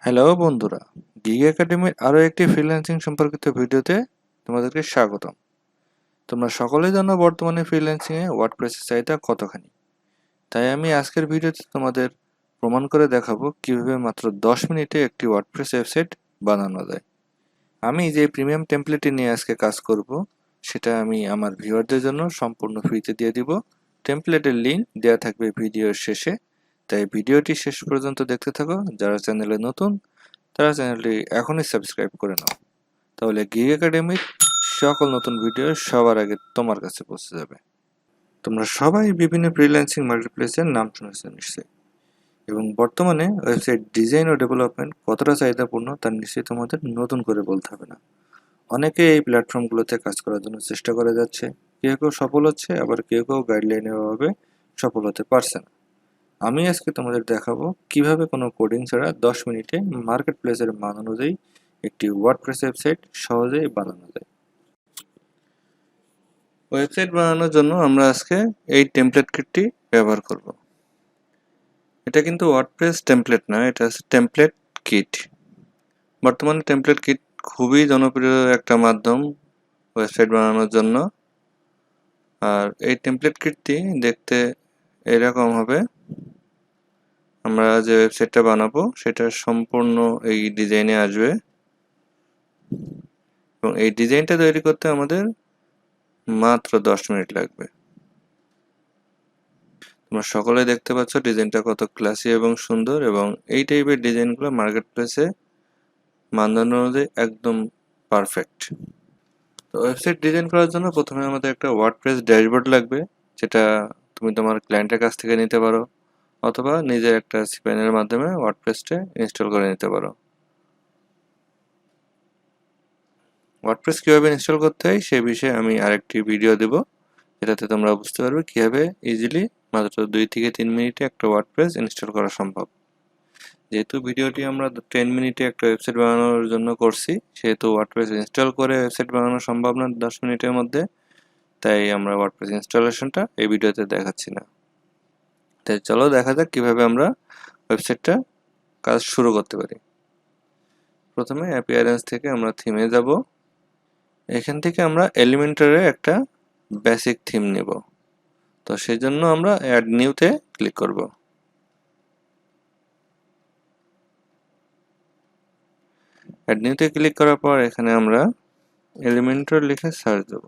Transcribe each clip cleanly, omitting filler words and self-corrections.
Hello বন্ধুরা, gig একাডেমির আরও একটি ফ্রিল্যান্সিং সম্পর্কিত ভিডিওতে তোমাদেরকে স্বাগতম। তোমরা সকলেই জানো বর্তমানে ফ্রিল্যান্সিংয়ে ওয়ার্ডপ্রেসের চাহিদা কতখানি। তাই আমি আজকের ভিডিওতে তোমাদের প্রমাণ করে দেখাবো কিভাবে মাত্র 10 মিনিটে একটি ওয়ার্ডপ্রেস ওয়েবসাইট বানানো যায়। আমি যে প্রিমিয়াম টেমপ্লেটটি নিয়ে আজকে কাজ করব সেটা আমি আমার ভিউয়ারদের জন্য সম্পূর্ণ ফ্রিতে দিয়ে দিব। টেমপ্লেটের লিঙ্ক দেওয়া থাকবে ভিডিওর শেষে, তাই ভিডিওটি শেষ পর্যন্ত দেখতে থাকো। যারা চ্যানেলে নতুন তারা চ্যানেলটি এখনই সাবস্ক্রাইব করে নাও, তাহলে গিগ একাডেমির সকল নতুন ভিডিও সবার আগে তোমার কাছে পৌঁছে যাবে। তোমরা সবাই বিভিন্ন ফ্রিল্যান্সিং মার্কেটপ্লেসের নাম শুনেছো নিশ্চয়ই, এবং বর্তমানে ওয়েবসাইট ডিজাইন ও ডেভেলপমেন্ট কতটা চাহিদাপূর্ণ তার নিশ্চয়ই তোমাদের নতুন করে বলতে হবে না। অনেকে এই প্ল্যাটফর্মগুলোতে কাজ করার জন্য চেষ্টা করে যাচ্ছে, কেউ কেউ সফল হচ্ছে, আবার কেউ কেউ গাইডলাইনের অভাবে সফল হতে পারছে না। আমি আজকে তোমাদের দেখাবো কিভাবে কোনো কোডিং ছাড়া 10 মিনিটে মার্কেট প্লেসের মান অনুযায়ী একটি ওয়ার্ডপ্রেস ওয়েবসাইট সহজেই বানানো যায়। ওয়েবসাইট বানানোর জন্য আমরা আজকে এই টেমপ্লেট কিটটি ব্যবহার করব। এটা কিন্তু ওয়ার্ডপ্রেস টেমপ্লেট না, এটা হচ্ছে টেমপ্লেট কিট। বর্তমানে টেমপ্লেট কিট খুবই জনপ্রিয় একটা মাধ্যম ওয়েবসাইট বানানোর জন্য। আর এই টেমপ্লেট কিটটি দেখতে এরকম হবে। আমরা যে ওয়েবসাইটটা বানাবো সেটা সম্পূর্ণ এই ডিজাইনে আসবে, এবং এই ডিজাইনটা তৈরি করতে আমাদের মাত্র 10 মিনিট লাগবে। তোমরা সকলে দেখতে পাচ্ছ ডিজাইনটা কত ক্লাসি এবং সুন্দর, এবং এই টাইপের ডিজাইনগুলো মার্কেট প্লেসে মানদণ্ড অনুযায়ী একদম পারফেক্ট। তো ওয়েবসাইট ডিজাইন করার জন্য প্রথমে আমাদের একটা ওয়ার্ডপ্রেস ড্যাশবোর্ড লাগবে, যেটা তুমি তোমার ক্লায়েন্টের কাছ থেকে নিতে পারো, অথবা নিজের একটা সিপাইনের মাধ্যমে ওয়ার্ডপ্রেসটা ইনস্টল করে নিতে পারো। ওয়ার্ডপ্রেস কীভাবে ইনস্টল করতে হয় সেই বিষয়ে আমি আরেকটি ভিডিও দেব, যেটাতে তোমরা বুঝতে পারবে কীভাবে ইজিলি মাত্র 2 থেকে 3 মিনিটে একটা ওয়ার্ডপ্রেস ইনস্টল করা সম্ভব। যেহেতু ভিডিওটি আমরা 10 মিনিটে একটা ওয়েবসাইট বানানোর জন্য করছি, সেহেতু ওয়ার্ডপ্রেস ইনস্টল করে ওয়েবসাইট বানানো সম্ভব না 10 মিনিটের মধ্যে, তাই আমরা ওয়ার্ডপ্রেস ইনস্টলেশনটা এই ভিডিওতে দেখাচ্ছি না। তাই চলো দেখা যাক কীভাবে আমরা ওয়েবসাইটটা কাজ শুরু করতে পারি। প্রথমে অ্যাপিয়ারেন্স থেকে আমরা থিমে যাব। এখান থেকে আমরা এলিমেন্টরের একটা বেসিক থিম নেব। তো সেই জন্য আমরা অ্যাড নিউতে ক্লিক করব। অ্যাড নিউতে ক্লিক করার পর এখানে আমরা এলিমেন্টর লিখে সার্চ দেব।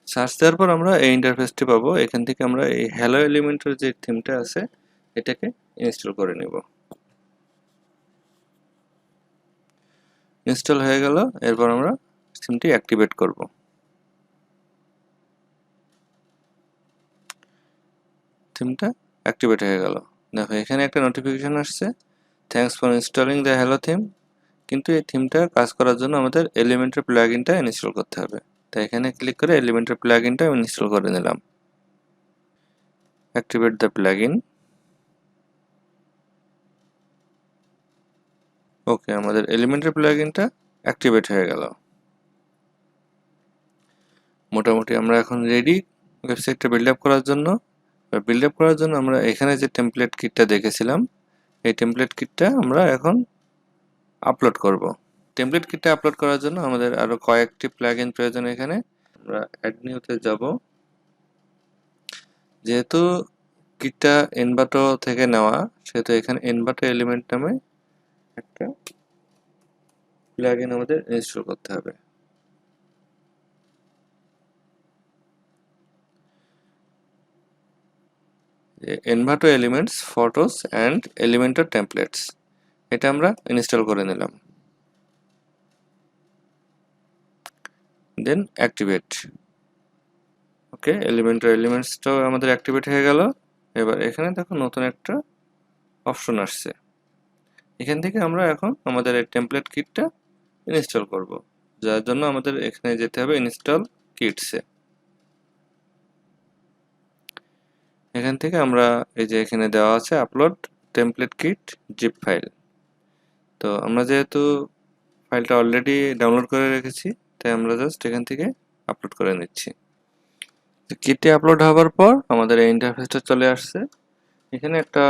সার্চ দেওয়ার পর আমরা এই ইন্টারফেসটি পাবো। এখান থেকে আমরা এই হ্যালো এলিমেন্টর যে থিমটা আছে এটাকে ইনস্টল করে নেব। ইনস্টল হয়ে গেল, এরপর আমরা থিমটি অ্যাক্টিভেট করব। থিমটা অ্যাক্টিভেট হয়ে গেল। দেখো এখানে একটা নোটিফিকেশন আসছে, thanks for installing the hello theme. কিন্তু এই থিমটা কাজ করার জন্য আমাদের এলিমেন্টর প্লাগইনটা ইনস্টল করতে হবে। তাই এখানে ক্লিক করে এলিমেন্টর প্লাগইনটা ইনস্টল করে নিলাম। Activate the plugin. ওকে, আমাদের এলিমেন্টর প্লাগইনটা অ্যাক্টিভেট হয়ে গেল। মোটামুটি আমরা এখন রেডি ওয়েবসাইটটা বিল্ড আপ করার জন্য। বিল্ড আপ করার জন্য আমরা এখানে যে টেমপ্লেট কিটটা দেখেছিলাম, এই টেমপ্লেট কিটটা আমরা এখন আপলোড করব। টেমপ্লেট কিটটা আপলোড করার জন্য আমাদের আরো কয়েকটি প্লাগইন প্রয়োজন। এখানে আমরা অ্যাড নিউতে যাব। যেহেতু কিটটা এনভাটো থেকে নেওয়া, সেহেতু এখানে এনভাটো এলিমেন্ট নামে একটা প্লাগইন আমাদের ইনস্টল করতে হবে। Envato elements photos and Elementor templates, এটা আমরা ইনস্টল করে নিলাম। দেন অ্যাক্টিভেট। ওকে, এলিমেন্টর এলিমেন্টসটাও আমাদের অ্যাক্টিভেট হয়ে গেল। এবার এখানে দেখো নতুন একটা অপশন আসছে। এখান থেকে আমরা এখন আমাদের এই টেমপ্লেট কিটটা ইনস্টল করব, যার জন্য আমাদের এখানে যেতে হবে ইনস্টল কিটসে। এখান থেকে আমরা এই যে এখানে দেওয়া আছে upload template kit zip file. তো আমরা যেহেতু ফাইলটা অলরেডি ডাউনলোড করে রেখেছি, তাই আমরা জাস্ট এখান থেকে আপলোড করে নিচ্ছি। কিটটি আপলোড হওয়ার পর আমাদের এই ইন্টারফেসটা চলে আসছে। এখানে একটা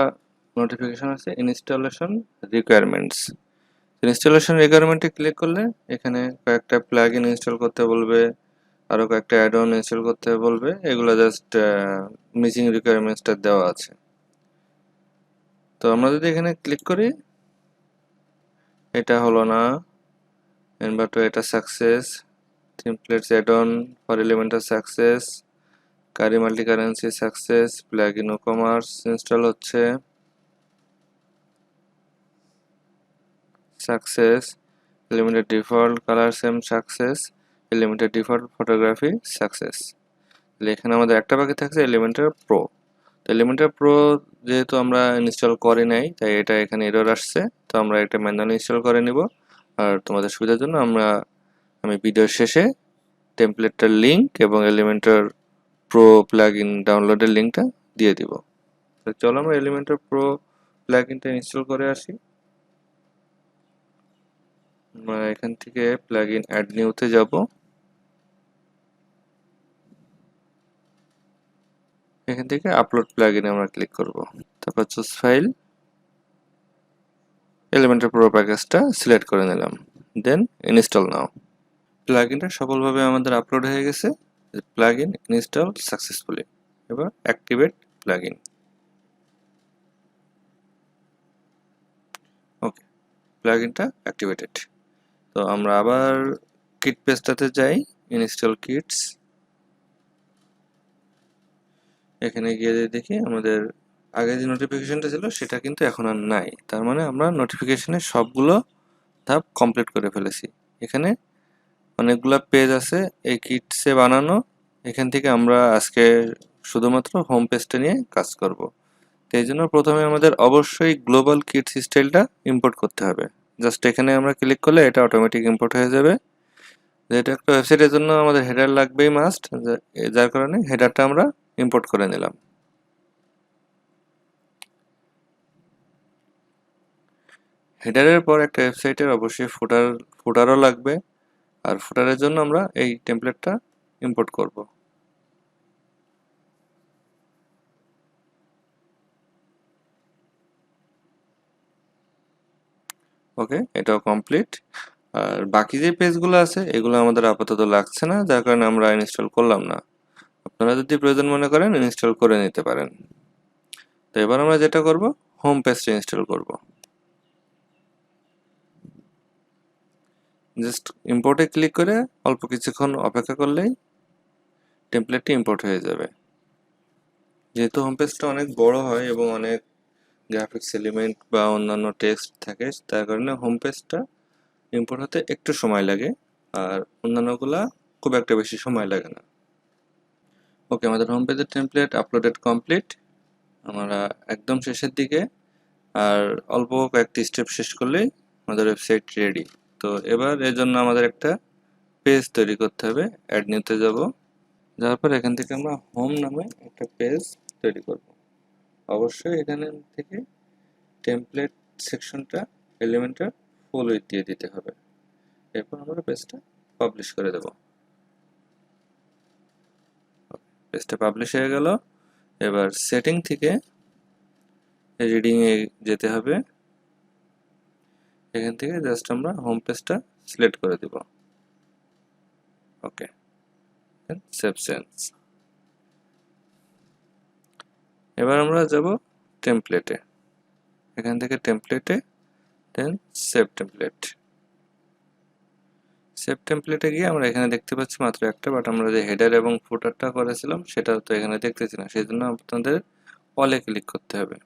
নোটিফিকেশন আছে ইনস্টলেশন রিকোয়ারমেন্টস। ইনস্টলেশন রিকোয়ারমেন্টে ক্লিক করলে এখানে কয়েকটা প্লাগইন ইনস্টল করতে বলবে, আরও কয়েকটা অ্যাড অন ইনস্টল করতে বলবে। এগুলো জাস্ট মিসিং রিকোয়ারমেন্টসটা দেওয়া আছে। তো আমরা যদি এখানে ক্লিক করি, এটা হলো না, এনভাটো এটা success, templates add on for Elementor success, Curcy multi currency success, plugin WooCommerce install হচ্ছে success, Elementor default colour same success, Elementor default photography success. এখানে আমাদের একটা বাকি থাকছে এলিমেন্টার প্রো। তো এলিমেন্টার প্রো যেহেতু আমরা ইনস্টল করি নাই, তাই এটা এখানে এরর আসছে। তো আমরা এটা ম্যানুয়ালি ইনস্টল করে নিব। আর তোমাদের সুবিধার জন্য আমি ভিডিওর শেষে টেমপ্লেটটার লিঙ্ক এবং এলিমেন্টার প্রো প্লাগইন ডাউনলোডের লিঙ্কটা দিয়ে দিব। তো চলো আমরা এলিমেন্টার প্রো প্লাগইনটা ইনস্টল করে আসি। আমরা এখান থেকে প্লাগইন অ্যাড নিউতে যাব। এখান থেকে আপলোড প্লাগইনে আমরা ক্লিক করব। তারপর চুজ ফাইল, এলিমেন্টার প্রো প্যাকেজটা সিলেক্ট করে নিলাম, দেন ইনস্টল নাও। প্লাগইনটা সফলভাবে আমাদের আপলোড হয়ে গেছে। Plugin install successfully. এবার অ্যাক্টিভেট প্লাগইন। ওকে, প্লাগইনটা অ্যাক্টিভেটেড। তো আমরা আবার কিট পেজটাতে যাই, ইনস্টল কিটস। এখানে গিয়ে দেখি আমাদের আগে যে নোটিফিকেশনটা ছিল সেটা কিন্তু এখন আর নাই। তার মানে আমরা নোটিফিকেশনের সবগুলো ধাপ কমপ্লিট করে ফেলেছি। এখানে অনেকগুলো পেজ আছে এই কিটসে বানানো। এখান থেকে আমরা আজকে শুধুমাত্র হোম পেজটা নিয়ে কাজ করব। তো এই জন্য প্রথমে আমাদের অবশ্যই গ্লোবাল কিটস স্টাইলটা ইম্পোর্ট করতে হবে। জাস্ট এখানে আমরা ক্লিক করলে এটা অটোমেটিক ইম্পোর্ট হয়ে যাবে। যেহেতু একটা ওয়েবসাইটের জন্য আমাদের হেডার লাগবেই মাস্ট, যার কারণে হেডারটা আমরা ইম্পোর্ট করে নিলাম। হেডারের পর একটা ওয়েবসাইটের অবশ্যই ফুটারও লাগবে। আর ফুটারের জন্য আমরা এই টেমপ্লেটটা ইম্পোর্ট করব। ওকে, এটাও কমপ্লিট। আর বাকি যে পেজগুলো আছে এগুলো আমাদের আপাতত লাগছে না, যার কারণে আমরা ইনস্টল করলাম না। আপনারা যদি প্রয়োজন মনে করেন ইনস্টল করে নিতে পারেন। তো এবার আমরা যেটা করব, হোম পেজটা ইনস্টল করব। জাস্ট ইম্পোর্টে ক্লিক করে অল্প কিছুক্ষণ অপেক্ষা করলেই টেমপ্লেটটি ইম্পোর্ট হয়ে যাবে। যেহেতু হোম পেজটা অনেক বড় হয় এবং অনেক গ্রাফিক্স এলিমেন্ট বা অন্যান্য টেক্সট থাকে, তার কারণে হোম পেজটা ইম্পোর্ট হতে একটু সময় লাগে। আর অন্যান্যগুলা খুব একটা বেশি সময় লাগে না। ওকে, আমাদের হোম পেজের টেমপ্লেট আপলোডেড কমপ্লিট। আমরা একদম শেষের দিকে আর অল্প কয়েকটি স্টেপ শেষ করলেই আমাদের ওয়েবসাইট রেডি। তো এবার এর জন্য আমাদের একটা পেজ তৈরি করতে হবে। অ্যাড নিতে যাব, যাওয়ার পর এখান থেকে আমরা হোম নামে একটা পেজ তৈরি করব। অবশ্যই এখানে থেকে টেমপ্লেট সেকশনটা এলিমেন্টার ফুল উইথ দিয়ে দিতে হবে। এরপর আমরা পেজটা পাবলিশ করে দেব। পেজটা পাবলিশ হয়ে গেল। এবার সেটিং থেকে রিডিং এ যেতে হবে। এখান থেকে জাস্ট আমরা হোম পেজটা সিলেক্ট করে দেব। ওকে, সেভ চেঞ্জ। এবার আমরা যাব টেমপ্লেটে। এখান থেকে টেমপ্লেটে, দেন সেভ টেমপ্লেট। সেভ টেমপ্লেটে গিয়ে আমরা এখানে দেখতে পাচ্ছি মাত্র একটা, বাট আমরা যে হেডার এবং ফুটারটা করেছিলাম সেটা তো এখানে দেখতেছি না। সেই জন্য আপনাদের অলে ক্লিক করতে হবে।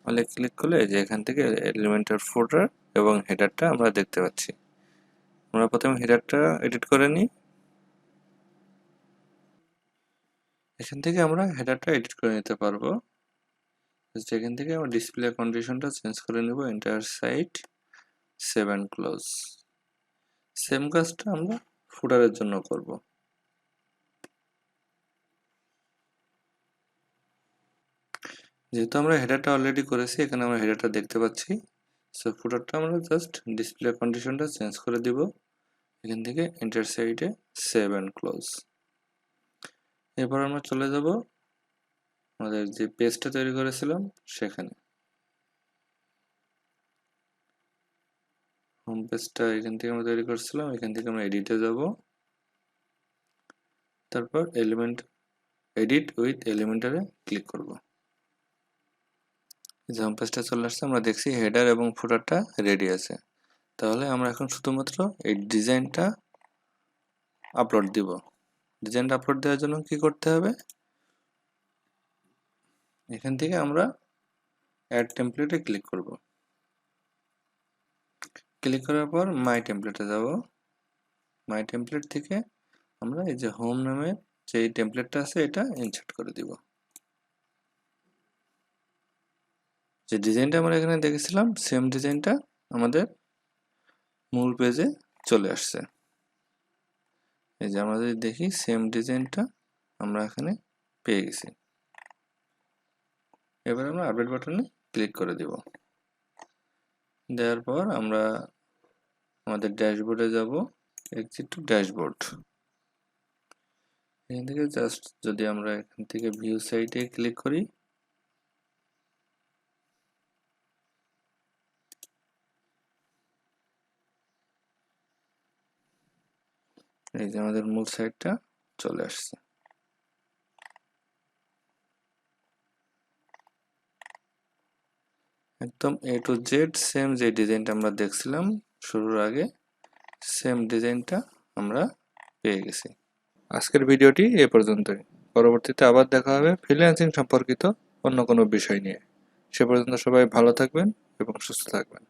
অলে ক্লিক করলে যে এখান থেকে এলিমেন্টার ফুটার এবং হেডারটা আমরা দেখতে পাচ্ছি। আমরা প্রথমে হেডারটা এডিট করে নিই। এখান থেকে আমরা হেডারটা এডিট করে নিতে পারবো। এখান থেকে আমরা ডিসপ্লে কন্ডিশনটা চেঞ্জ করে নেব, entire site, save and close. Same কাজটা আমরা ফুটারের জন্য করব। যেহেতু আমরা হেডারটা অলরেডি করেছি, এখানে আমরা হেডারটা দেখতে পাচ্ছি। সো ফুটারটা আমরা জাস্ট ডিসপ্লে কন্ডিশনটা চেঞ্জ করে দিব। এখান থেকে এন্টার সাইডে সেভ অ্যান্ড ক্লোজ। এরপর আমরা চলে যাব আমাদের যে পেজটা তৈরি করেছিলাম সেখানে হোম পেজটা এখান থেকে আমরা তৈরি করছিলাম, এখান থেকে আমরা এডিটে যাব, তারপর এলিমেন্ট এডিট উইথ এলিমেন্টারে ক্লিক করব। যে হোম পেজটা চলে আসছে, আমরা দেখছি হেডার এবং ফুটারটা রেডি আছে। তাহলে আমরা এখন শুধুমাত্র এই ডিজাইনটা আপলোড দিব। ডিজাইনটা আপলোড দেওয়ার জন্য কি করতে হবে, এখান থেকে আমরা অ্যাড টেমপ্লেটে ক্লিক করব। ক্লিক করার পর মাই টেমপ্লেটে যাব। মাই টেমপ্লেট থেকে আমরা এই যে হোম নামের যে টেমপ্লেটটা আছে এটা ইনসার্ট করে দিব। যে ডিজাইনটা আমরা এখানে দেখেছিলাম সেম ডিজাইনটা আমাদের মূল পেজে চলে আসছে। এই যে আমরা যদি দেখি সেম ডিজাইনটা আমরা এখানে পেয়ে গেছি। এবার আমরা আপডেট বাটনে ক্লিক করে দিব। দেওয়ার পর আমরা আমাদের ড্যাশবোর্ডে যাব, এক্সিট টু ড্যাশবোর্ড। এখান থেকে জাস্ট যদি আমরা এখান থেকে ভিউ সাইটে ক্লিক করি, এই যে আমাদের মূল সাইটটা চলে আসছে। একদম এ টু জেড সেম যে ডিজাইনটা আমরা দেখছিলাম শুরুর আগে, সেম ডিজাইনটা আমরা পেয়ে গেছি। আজকের ভিডিওটি এ পর্যন্তই। পরবর্তীতে আবার দেখা হবে ফ্রিল্যান্সিং সম্পর্কিত অন্য কোনো বিষয় নিয়ে। সে পর্যন্ত সবাই ভালো থাকবেন এবং সুস্থ থাকবেন।